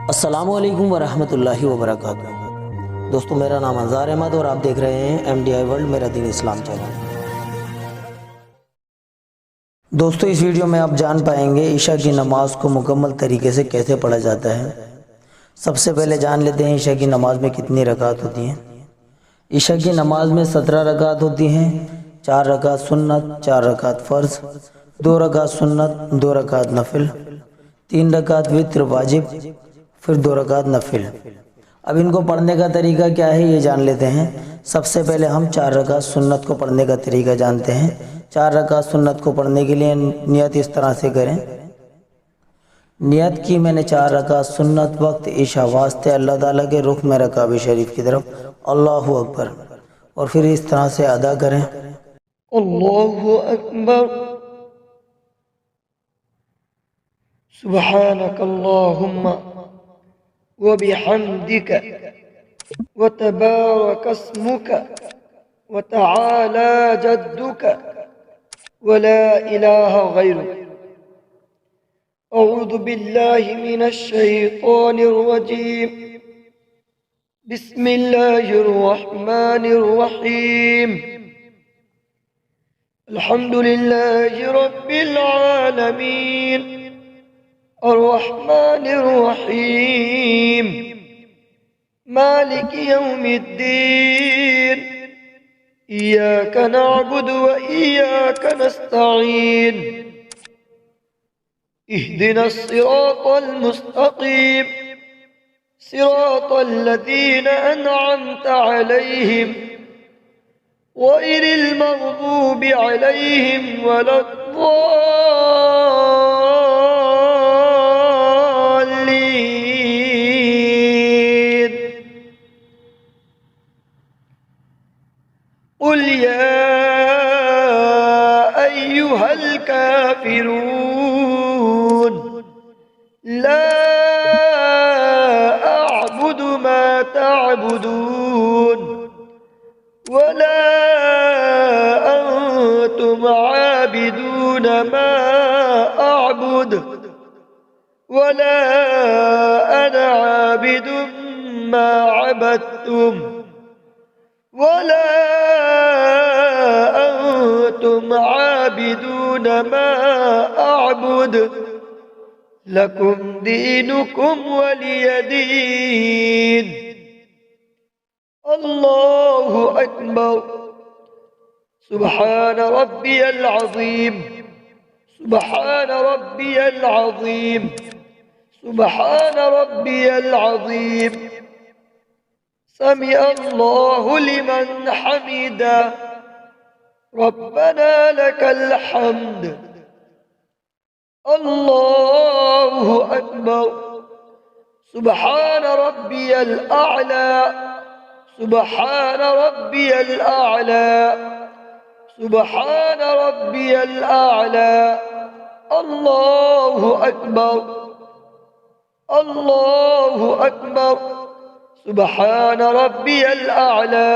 अस्सलामुअलैकुम वरहमतुल्लाहि वबरकातुहू। दोस्तों, मेरा नाम अंजार अहमद और आप देख रहे हैं MDI वर्ल्ड मेरा दीन इस्लाम चैनल। दोस्तों, इस वीडियो में आप जान पाएंगे ईशा की नमाज को मुकम्मल तरीके से कैसे पढ़ा जाता है। सबसे पहले जान लेते हैं ईशा की नमाज में कितनी रकात होती हैं। ईशा की नमाज में 17 रकात होती हैं। 4 रकात सुन्नत, 4 रकात फ़र्ज, 2 रकात सुन्नत, 2 रकात नफिल, 3 रकात वित्र वाजिब, फिर 2 रकात नफिल। अब इनको पढ़ने का तरीका क्या है ये जान लेते हैं। सबसे पहले हम 4 रकात सुन्नत को पढ़ने का तरीका जानते हैं। 4 रकात सुन्नत को पढ़ने के लिए नियत इस तरह से करें। नियत की मैंने 4 रकात सुन्नत वक्त ईशा वास्ते अल्लाह ताला के रुख में रकाब शरीफ की तरफ, अल्लाहु अकबर, और फिर इस तरह से अदा करें। अल्लाहु अकबर, सुब्हानक अल्लाहुम्मा व बिहम्दिका व तबारक अस्मुका व तआला जद्दुका व ला इलाहा गैरुक। अऊज़ु बिल्लाहि मिनश शैतानिर रजीम। बिस्मिल्लाहिर रहमानिर रहीम। अल्हम्दुलिल्लाहि रब्बिल आलमीन, अर्रहमानिर रहीम, मालिकि यौमिद्दीन, इय्याक नअबुदु व इय्याक नस्तईन, इहदिनस सिरातल मुस्तकीम, सिरातल लज़ीना अनअमता अलैहिम गैरिल मग़ज़ूबि अलैहिम वलद्दॉल्लीन। क़ुल या अय्युहल काफ़िरून ला अअबुदु मा तअबुदून वला अंतुम आबिदून मा अअबुद वला अना आबिदुम मा अबदतुम वला अंतुम आबिदून मा अअबुद लकुम दीनुकुम वलिय दीन। अल्लाहु अकबर। सुब्हान रब्बियल अज़ीम, सुब्हान रब्बियल अज़ीम, सुब्हान रब्बियल अज़ीम। समिअ अल्लाहु लिमन हमिदा, रब्बना लकल हम्द। अल्लाहु अकबर। सुब्हान रब्बियल अअला, सुब्हान रब्बियल अअला, सुब्हान रब्बियल अअला। अल्लाहु अकबर, अल्लाहु अकबर। सुब्हान रब्बियल अअला,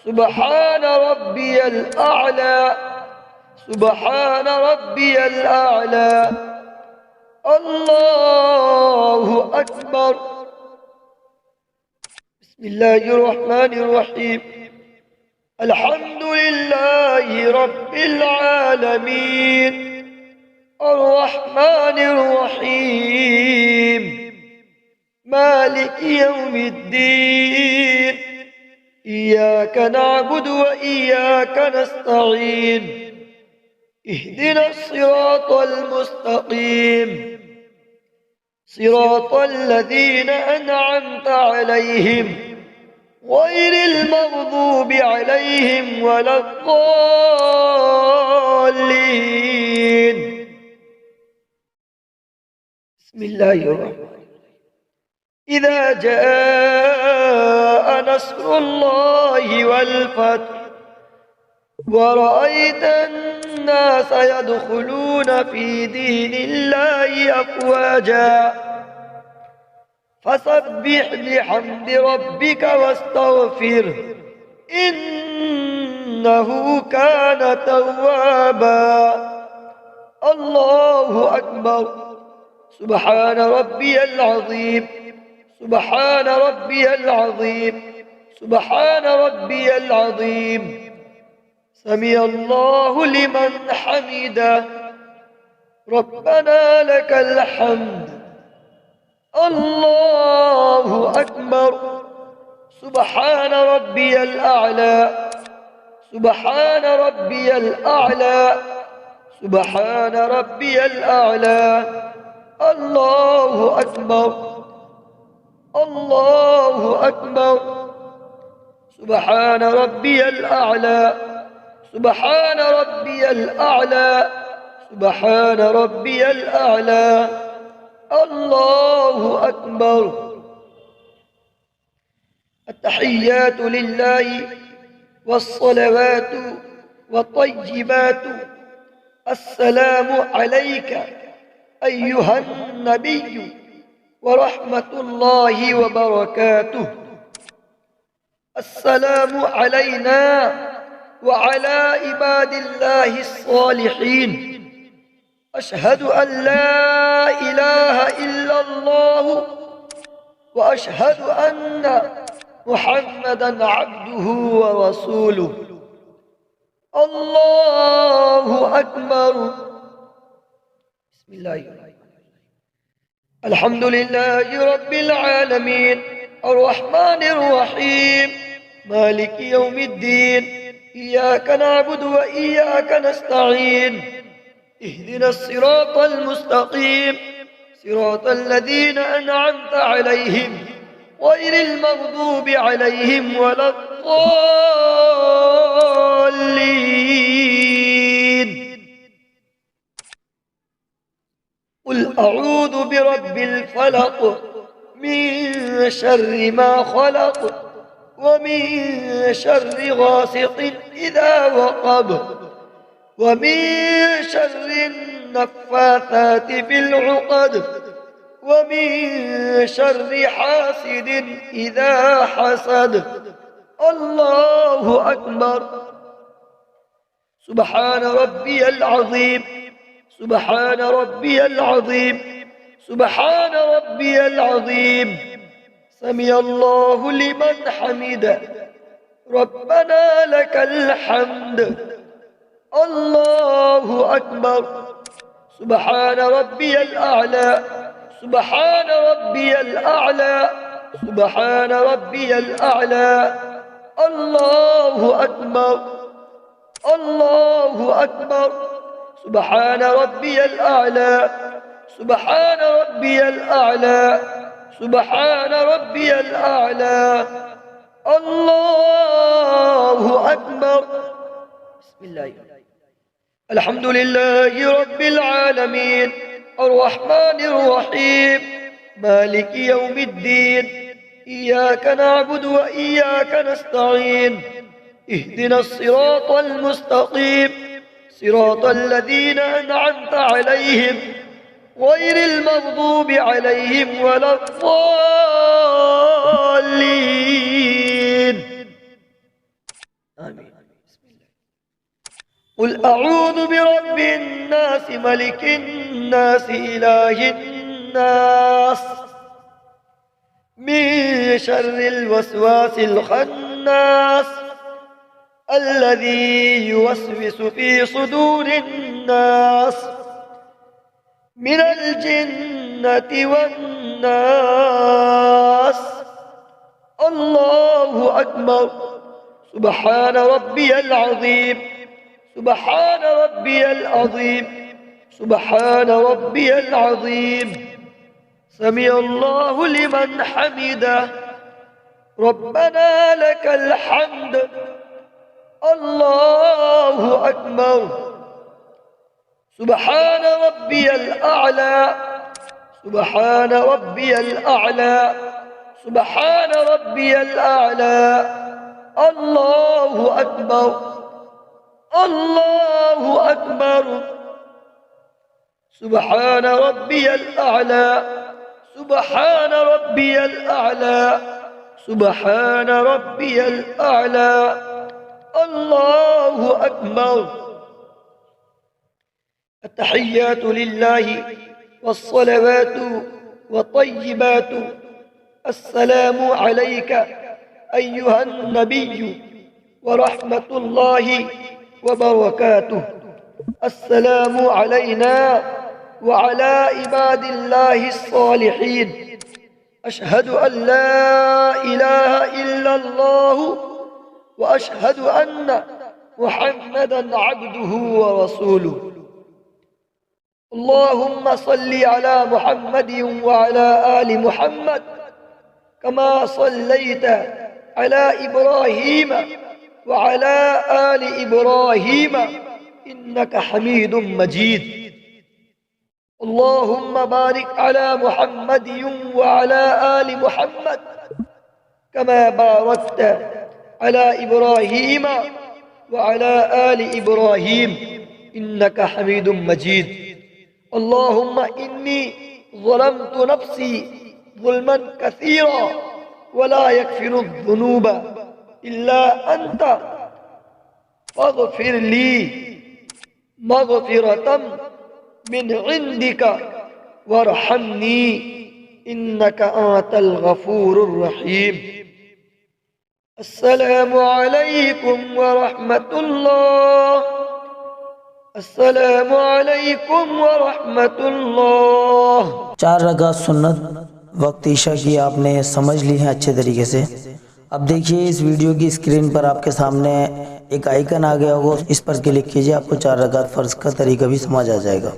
सुब्हान रब्बियल अअला, सुब्हान रब्बियल अअला। अल्लाहु अकबर। बिस्मिल्लाहिर रहमानिर रहीम। अल्हम्दुलिल्लाहि रब्बिल आलमीन, अर्रहमानिर रहीम, मालिकि यौमिद्दीन, इय्याक नअबुदु व इय्याक नस्तईन, इहदिनस सिरातल मुस्तकीम, सिरातल लज़ीना अनअमता अलैहिम गैरिल मग़ज़ूबि अलैहिम वलद्दॉल्लीन। बिस्मिल्लाहिर रहमानिर रहीम। इज़ा जाअ नस्रुल्लाहि वल फ़त्ह ورأيت الناس يدخلون في دين الله أفواجا فسبح بحمد ربك واستغفره إنه كان توابا। الله أكبر. سبحان ربي العظيم سبحان ربي العظيم سبحان ربي العظيم سمع الله لمن حمده ربنا لك الحمد الله أكبر سبحان ربي الأعلى سبحان ربي الأعلى سبحان ربي الأعلى الله أكبر الله أكبر سبحان ربي الأعلى سبحان ربي الأعلى سبحان ربي الأعلى الله أكبر التحيات لله والصلوات والطيبات السلام عليك أيها النبي ورحمة الله وبركاته السلام علينا وعلى عباد الله الصالحين أشهد أن لا إله إلا الله وأشهد أن محمدًا عبده ورسوله الله أكبر بسم الله الرحمن الرحيم الحمد لله رب العالمين الرحمن الرحيم مالك يوم الدين إياك نعبد وإياك نستعين اهدنا الصراط المستقيم صراط الذين أنعمت عليهم غير المغضوب عليهم ولا الضالين قل أعوذ برب الفلق من شر ما خلق ومن شر غاسق إذا وقب ومن شر النفاثات في العقد ومن شر حاسد إذا حسد الله أكبر سبحان ربي العظيم سبحان ربي العظيم سبحان ربي العظيم سمع الله لمن حمده ربنا لك الحمد الله أكبر سبحان ربي الأعلى سبحان ربي الأعلى سبحان ربي الأعلى الله أكبر الله أكبر سبحان ربي الأعلى سبحان ربي الأعلى سبحان ربي الأعلى الله أكبر بسم الله الحمد لله رب العالمين الرحمن الرحيم مالك يوم الدين إياك نعبد وإياك نستعين اهدنا الصراط المستقيم صراط الذين أنعمت عليهم غير المغضوب عليهم ولا الضالين آمين قل أعوذ برب الناس ملك الناس إله الناس من شر الوسواس الخناس الذي يوسوس في صدور الناس من الجنة والناس الله أكبر سبحان ربي العظيم سبحان ربي العظيم سبحان ربي العظيم سمع الله لمن حمده ربنا لك الحمد الله أكبر سبحان ربي الأعلى سبحان ربي الأعلى سبحان ربي الأعلى الله أكبر الله أكبر سبحان ربي الأعلى سبحان ربي الأعلى سبحان ربي الأعلى الله أكبر التحيات لله वस्सलवात वत्तय्यिबात अस्सलामु अलैका अय्युहन नबिय्यु व रहमतुल्लाहि व बरकातुहु अस्सलामु अलैना व अला इबादिल्लाहि स्सालिहीन अशहदु अन ला इलाहा इल्लल्लाहु व अशहदु अन्ना मुहम्मदन अब्दुहु व रसूलुहु अल्लाहुम्मा सल्लि अला मुहम्मदिन व अला आलि मुहम्मद कमा सल्लैता अला इब्राहीम व अला आलि इब्राहीम इन्नका हमीदुम मजीद अल्लाहुम्मा बारिक अला मुहम्मदिन व अला आलि मुहम्मद कमा बारकता अला इब्राहीम व अला आलि इब्राहीम इन्नका हमीदुम मजीद अल्लाहुम्मा इन्नी ज़लमतु नफ्सी ज़ुल्मन कसीरा वला यगफिरु ज़ुनूब इल्ला अंता फ़ग़फ़िर ली मग़फ़िरतम मिन इंदिका वरहमनी इन्नका अंतल गफूरुर रहीम। अस्सलामु अलैकुम व रहमतुल्लाह। अस्सलामु अलैकुम व रहमतुल्लाह। 4 रकात सुन्नत वक्त ईशा की आपने समझ ली है अच्छे तरीके से। अब देखिए इस वीडियो की स्क्रीन पर आपके सामने एक आइकन आ गया होगा, इस पर क्लिक कीजिए, आपको 4 रकात फ़र्ज का तरीका भी समझ आ जाएगा।